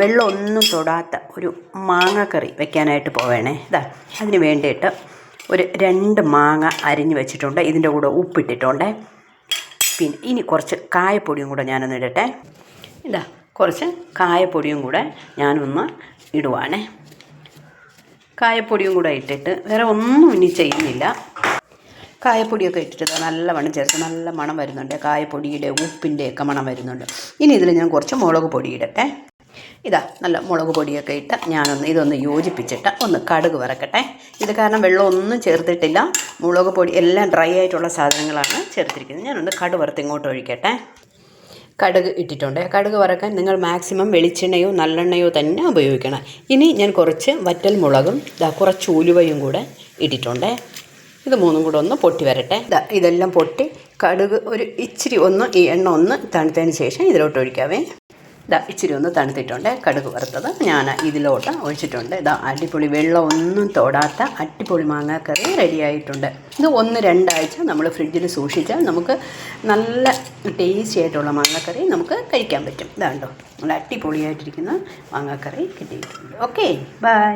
വെള്ളം ഒന്നും തൊടാത്ത ഒരു മാങ്ങാക്കറി വെക്കാനായിട്ട് പോവേണേ. അതിന് വേണ്ടിയിട്ട് ഒരു 2 മാങ്ങ അരിഞ്ഞ് വെച്ചിട്ടുണ്ട്. ഇതിൻ്റെ കൂടെ ഉപ്പിട്ടിട്ടുണ്ട്. പിന്നെ ഇനി കുറച്ച് കായപ്പൊടിയും കൂടെ ഞാനൊന്ന് ഇടട്ടെ. കുറച്ച് കായപ്പൊടിയും കൂടെ ഞാനൊന്ന് ഇടുവാണേ. കായപ്പൊടിയും കൂടെ ഇട്ടിട്ട് വേറെ ഒന്നും ഇനി ചെയ്യുന്നില്ല. കായപ്പൊടിയൊക്കെ ഇട്ടിട്ട് നല്ലവണ്ണം ചേർത്ത് നല്ല മണം വരുന്നുണ്ട്. കായപ്പൊടിയുടെ ഉപ്പിൻ്റെയൊക്കെ മണം വരുന്നുണ്ട്. ഇനി ഇതിൽ ഞാൻ കുറച്ച് മുളക് പൊടി ഇടട്ടെ. നല്ല മുളക് പൊടിയൊക്കെ ഇട്ട് ഇതൊന്ന് യോജിപ്പിച്ചിട്ട് ഒന്ന് കടുക് വറക്കട്ടെ. ഇത് കാരണം വെള്ളം ഒന്നും ചേർത്തിട്ടില്ല. മുളക് പൊടി എല്ലാം ഡ്രൈ ആയിട്ടുള്ള സാധനങ്ങളാണ് ചേർത്തിരിക്കുന്നത്. ഞാനൊന്ന് കടുക് വറുത്ത് ഇങ്ങോട്ട് ഒഴിക്കട്ടെ. കടുക് ഇട്ടിട്ടുണ്ട്. കടുക് വറക്കാൻ നിങ്ങൾ മാക്സിമം വെളിച്ചെണ്ണയോ നല്ലെണ്ണയോ തന്നെ ഉപയോഗിക്കണം. ഇനി ഞാൻ കുറച്ച് വറ്റൽ മുളകും കുറച്ച് ഉലുവയും കൂടെ ഇട്ടിട്ടുണ്ട്. ഇത് മൂന്നും കൂടെ ഒന്ന് പൊട്ടി വരട്ടെ. ഇതെല്ലാം പൊട്ടി കടുക് ഒരു ഇച്ചിരി ഈ എണ്ണ ഒന്ന് തണുത്തതിന് ശേഷം ഇതിലോട്ട് ഒഴിക്കാവേ. ഇച്ചിരി ഒന്ന് തണുത്തിട്ടുണ്ട്. കടുക് വറുത്തത് ഞാൻ ഇതിലോട്ട് ഒഴിച്ചിട്ടുണ്ട്. അടിപൊളി വെള്ളം ഒന്നും തൊടാത്ത അടിപൊളി മാങ്ങാക്കറി റെഡിയായിട്ടുണ്ട്. ഇത് 1-2 ആഴ്ച നമ്മൾ ഫ്രിഡ്ജിൽ സൂക്ഷിച്ചാൽ നമുക്ക് നല്ല ടേസ്റ്റി ആയിട്ടുള്ള മാങ്ങാക്കറി നമുക്ക് കഴിക്കാൻ പറ്റും. കണ്ടോ, നല്ല അടിപൊളിയായിട്ടിരിക്കുന്ന മാങ്ങാക്കറി കിട്ടിയിട്ടുണ്ട്. Okay, by.